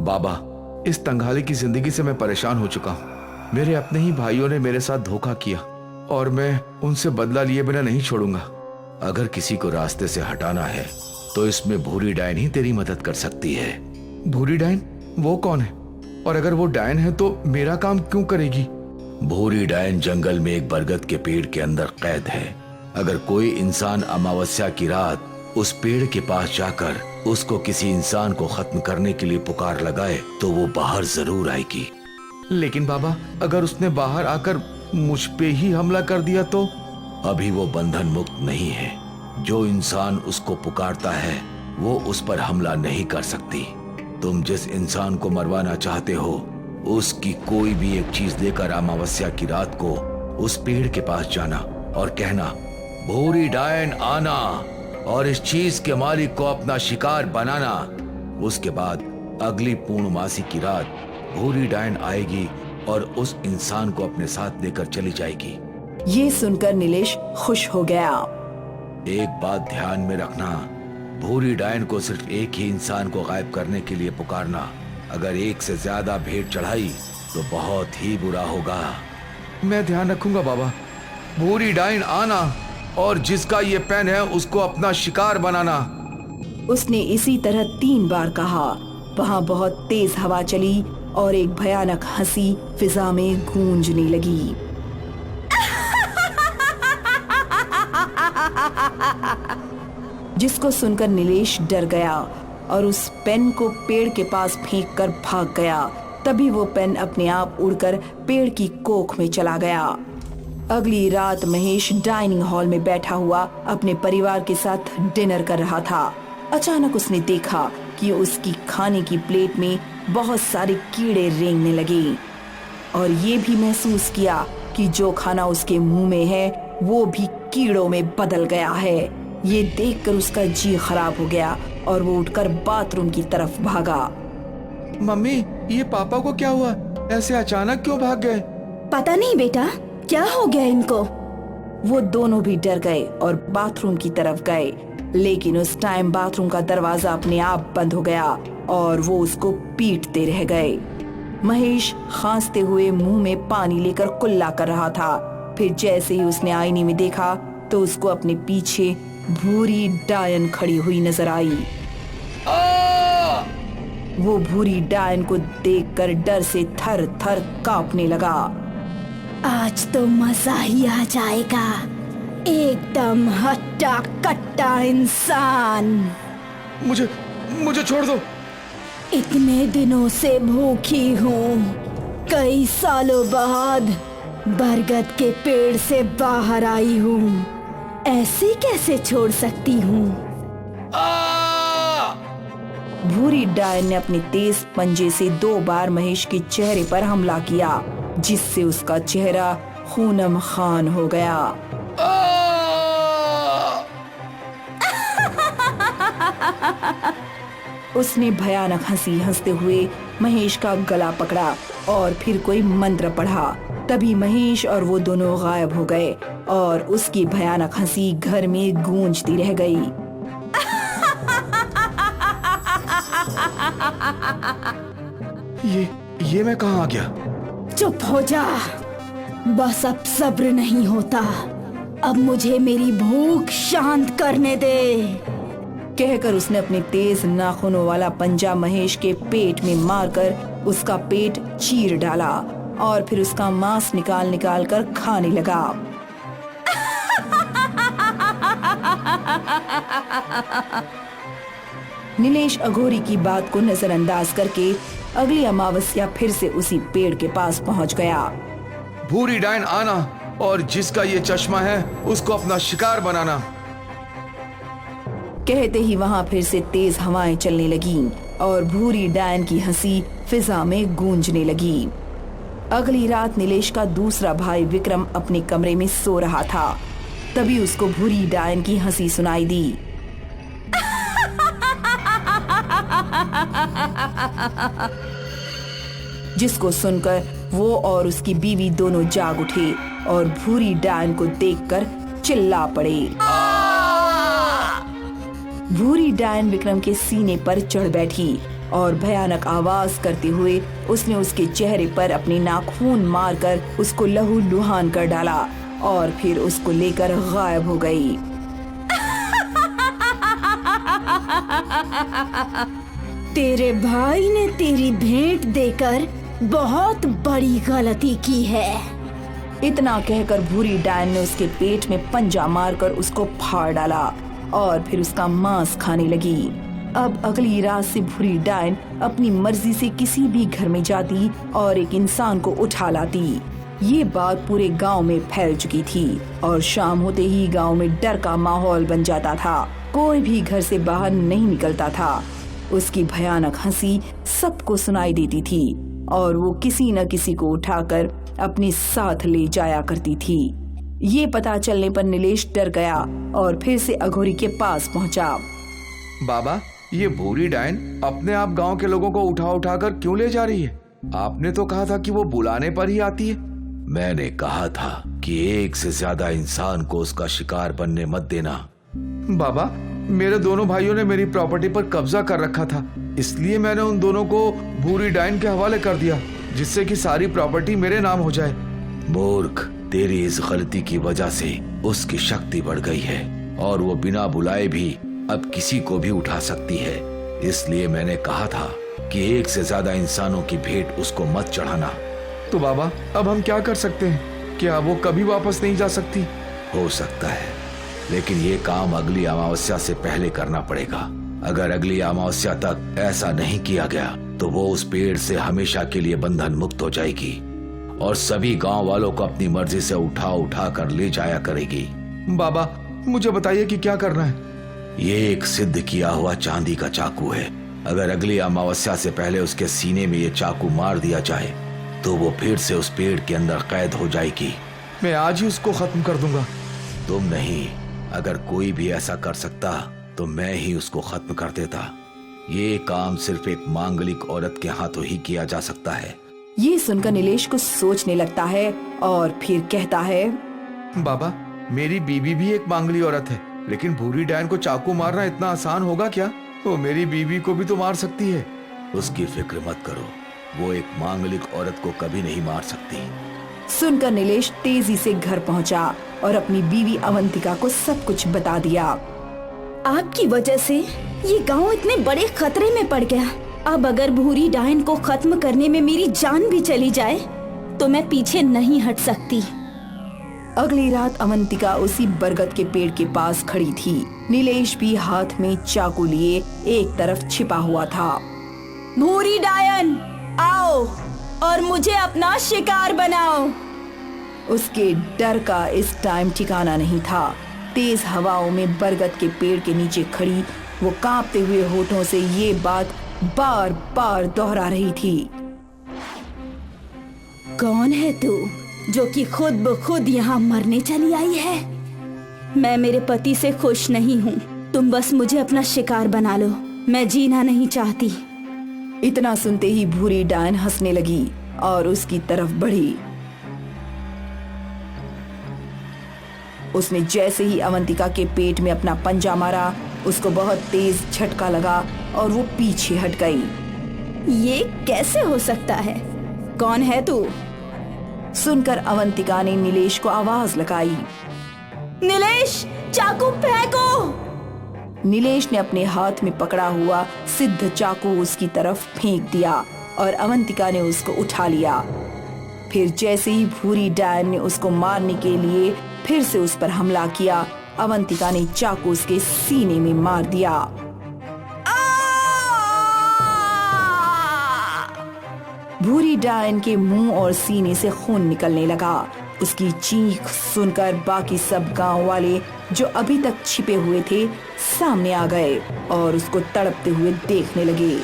बाबा, इस तंगहाली की जिंदगी से मैं परेशान हो चुका हूँ। मेरे अपने ही भाइयों ने मेरे साथ धोखा किया और मैं उनसे बदला लिए बिना नहीं छोड़ूंगा। अगर किसी को रास्ते से हटाना है तो इसमें भूरी डायन ही तेरी मदद कर सकती है। भूरी डायन? वो कौन है? और अगर वो डायन है तो मेरा काम क्यों करेगी? भूरी डायन जंगल में एक बरगद के पेड़ के अंदर कैद है। अगर कोई इंसान अमावस्या की रात उस पेड़ के पास जाकर उसको किसी इंसान को खत्म करने के लिए पुकार लगाए तो वो बाहर जरूर आएगी। लेकिन बाबा, अगर उसने बाहर आकर मुझ पे ही हमला कर दिया तो? अभी वो बंधन मुक्त नहीं है। जो इंसान उसको पुकारता है वो उस पर हमला नहीं कर सकती। तुम जिस इंसान को मरवाना चाहते हो उसकी कोई भी एक चीज देकर अमावस्या की रात को उस पेड़ के पास जाना और कहना, भूरी डायन आना, और इस चीज के मालिक को अपना शिकार बनाना। उसके बाद अगली पूर्णमासी की रात भूरी डायन आएगी और उस इंसान को अपने साथ लेकर चली जाएगी। ये सुनकर नीलेश खुश हो गया। एक बात ध्यान में रखना, भूरी डायन को सिर्फ एक ही इंसान को गायब करने के लिए पुकारना। अगर एक से ज्यादा भेंट चढ़ाई तो बहुत ही बुरा होगा। मैं ध्यान रखूंगा बाबा। भूरी डायन आना और जिसका ये पेन है उसको अपना शिकार बनाना। उसने इसी तरह 3 बार कहा। वहाँ बहुत तेज हवा चली और एक भयानक हंसी फिजा में गूंजने लगी। जिसको सुनकर नीलेश डर गया और उस पेन को पेड़ के पास फेंक कर भाग गया। तभी वो पेन अपने आप उड़कर पेड़ की कोख में चला गया। अगली रात महेश डाइनिंग हॉल में बैठा हुआ अपने परिवार के साथ डिनर कर रहा था। अचानक उसने देखा कि उसकी खाने की प्लेट में बहुत सारे कीड़े रेंगने लगे और ये भी महसूस किया कि जो खाना उसके मुंह में है वो भी कीड़ों में बदल गया है। ये देखकर उसका जी खराब हो गया और वो उठकर बाथरूम की तरफ भागा। मम्मी, ये पापा को क्या हुआ? ऐसे अचानक क्यों भाग गए? पता नहीं बेटा, क्या हो गया इनको। वो दोनों भी डर गए और बाथरूम की तरफ गए, लेकिन उस टाइम बाथरूम का दरवाजा अपने आप बंद हो गया और वो उसको पीटते रह गए। महेश खांसते हुए मुंह में पानी लेकर कुल्ला कर रहा था। फिर जैसे ही उसने आईने में देखा तो उसको अपने पीछे भूरी डायन खड़ी हुई नजर आई। वो भूरी डायन को देखकर डर से थर थर कांपने लगा। आज तो मजा ही आ जाएगा, एकदम हट्टा कट्टा इंसान। मुझे छोड़ दो। इतने दिनों से भूखी हूँ, कई सालों बाद बरगद के पेड़ से बाहर आई हूँ, ऐसे कैसे छोड़ सकती हूँ। भूरी डायन ने अपने तेज पंजे से 2 बार महेश के चेहरे पर हमला किया, जिससे उसका चेहरा खूनम खान हो गया। उसने भयानक हंसी हंसते हुए महेश का गला पकड़ा और फिर कोई मंत्र पढ़ा। तभी महेश और वो दोनों गायब हो गए और उसकी भयानक हंसी घर में गूंजती रह गई। ये मैं कहाँ आ गया? चुप हो जा, बस अब सब्र नहीं होता। अब मुझे मेरी भूख शांत करने दे। कहकर उसने अपने तेज नाखूनों वाला पंजा महेश के पेट में मारकर उसका पेट चीर डाला और फिर उसका मांस निकाल कर खाने लगा। नीलेश अघोरी की बात को नजरअंदाज करके अगली अमावस्या फिर से उसी पेड़ के पास पहुंच गया। भूरी डायन आना और जिसका ये चश्मा है उसको अपना शिकार बनाना। कहते ही वहां फिर से तेज हवाएं चलने लगीं और भूरी डायन की हंसी फिजा में गूंजने लगी। अगली रात नीलेश का दूसरा भाई विक्रम अपने कमरे में सो रहा था। तभी उसको भूरी डायन की हंसी सुनाई दी। जिसको सुनकर वो और उसकी बीवी दोनों जाग उठे और भूरी डायन को देखकर चिल्ला पड़े। भूरी डायन विक्रम के सीने पर चढ़ बैठी और भयानक आवाज करते हुए उसने उसके चेहरे पर अपनी नाखून मारकर उसको लहूलुहान कर डाला और फिर उसको लेकर गायब हो गई। तेरे भाई ने तेरी भेंट देकर बहुत बड़ी गलती की है। इतना कहकर भूरी डायन ने उसके पेट में पंजा मारकर उसको फाड़ डाला और फिर उसका मांस खाने लगी। अब अगली रात से भूरी डायन अपनी मर्जी से किसी भी घर में जाती और एक इंसान को उठा लाती। ये बात पूरे गांव में फैल चुकी थी और शाम होते ही गांव में डर का माहौल बन जाता था। कोई भी घर से बाहर नहीं निकलता था। उसकी भयानक हंसी सबको सुनाई देती थी और वो किसी न किसी को उठाकर अपने साथ ले जाया करती थी। ये पता चलने पर नीलेश डर गया और फिर से अघोरी के पास पहुंचा। बाबा, ये भूरी डायन अपने आप गांव के लोगों को उठा उठा कर क्यों ले जा रही है? आपने तो कहा था कि वो बुलाने पर ही आती है। मैंने कहा था कि एक से ज्यादा इंसान को उसका शिकार बनने मत देना। बाबा, मेरे दोनों भाइयों ने मेरी प्रॉपर्टी पर कब्जा कर रखा था, इसलिए मैंने उन दोनों को भूरी डायन के हवाले कर दिया, जिससे कि सारी प्रॉपर्टी मेरे नाम हो जाए। मूर्ख, तेरी इस गलती की वजह से उसकी शक्ति बढ़ गई है और वो बिना बुलाए भी अब किसी को भी उठा सकती है। इसलिए मैंने कहा था कि एक से ज्यादा इंसानों की भेंट उसको मत चढ़ाना। तो बाबा, अब हम क्या कर सकते हैं? क्या वो कभी वापस नहीं जा सकती? हो सकता है, लेकिन ये काम अगली अमावस्या से पहले करना पड़ेगा। अगर अगली अमावस्या तक ऐसा नहीं किया गया तो वो उस पेड़ से हमेशा के लिए बंधन मुक्त हो जाएगी और सभी गांव वालों को अपनी मर्जी से उठा उठा कर ले जाया करेगी। बाबा, मुझे बताइए कि क्या करना है? ये एक सिद्ध किया हुआ चांदी का चाकू है। अगर अगली अमावस्या से पहले उसके सीने में ये चाकू मार दिया जाए तो वो फिर से उस पेड़ के अंदर कैद हो जाएगी। मैं आज ही उसको खत्म कर दूंगा। तुम नहीं, अगर कोई भी ऐसा कर सकता तो मैं ही उसको खत्म कर देता। ये काम सिर्फ एक मांगलिक औरत के हाथों ही किया जा सकता है। ये सुनकर नीलेश को सोचने लगता है और फिर कहता है, बाबा, मेरी बीवी भी एक मांगली औरत है, लेकिन भूरी डायन को चाकू मारना इतना आसान होगा क्या? वो मेरी बीवी को भी तो मार सकती है। उसकी फिक्र मत करो, वो एक मांगलिक औरत को कभी नहीं मार सकती। सुनकर नीलेश तेजी से घर पहुंचा और अपनी बीवी अवंतिका को सब कुछ बता दिया। आपकी वजह से ये गांव इतने बड़े खतरे में पड़ गया। अब अगर भूरी डायन को खत्म करने में मेरी जान भी चली जाए तो मैं पीछे नहीं हट सकती। अगली रात अवंतिका उसी बरगद के पेड़ के पास खड़ी थी। नीलेश भी हाथ में चाकू लिए एक तरफ छिपा हुआ था। भूरी डायन, आओ और मुझे अपना शिकार बनाओ। उसके डर का इस टाइम ठिकाना नहीं था। तेज हवाओं में बरगद के पेड़ के नीचे खड़ी वो कांपते हुए होठों से ये बात बार बार दोहरा रही थी। कौन है तू जो कि खुद ब खुद यहाँ मरने चली आई है? मैं मेरे पति से खुश नहीं हूँ। तुम बस मुझे अपना शिकार बना लो, मैं जीना नहीं चाहती। इतना सुनते ही भूरी डायन हंसने लगी और उसकी तरफ बढ़ी। उसने जैसे ही अवंतिका के पेट में अपना पंजा मारा, उसको बहुत तेज झटका लगा और वो पीछे हट गई। ये कैसे हो सकता है? कौन है तू? सुनकर अवंतिका ने नीलेश को आवाज लगाई। नीलेश, चाकू फेंको। नीलेश ने अपने हाथ में पकड़ा हुआ सिद्ध चाकू उसकी तरफ फेंक दिया और अवंतिका ने उसको उठा लिया। फिर जैसे ही भूरी डायन ने उसको मारने के लिए फिर से उस पर हमला किया, अवंतिका ने चाकू उसके सीने में मार दिया। भूरी डायन के मुंह और सीने से खून निकलने लगा। उसकी चीख सुनकर बाकी सब गांव वाले जो अभी तक छिपे हुए थे सामने आ गए और उसको तड़पते हुए देखने लगे।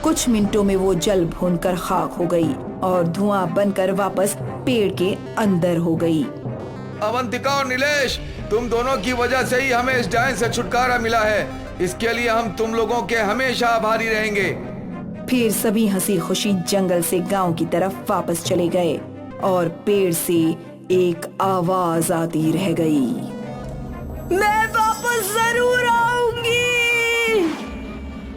कुछ मिनटों में वो जल भूनकर खाक हो गई और धुआं बनकर वापस पेड़ के अंदर हो गई। अवंतिका और नीलेश, तुम दोनों की वजह से ही हमें इस डायन से छुटकारा मिला है। इसके लिए हम तुम लोगों के हमेशा आभारी रहेंगे। फिर सभी हंसी खुशी जंगल से गांव की तरफ वापस चले गए और पेड़ से एक आवाज आती रह गई। मैं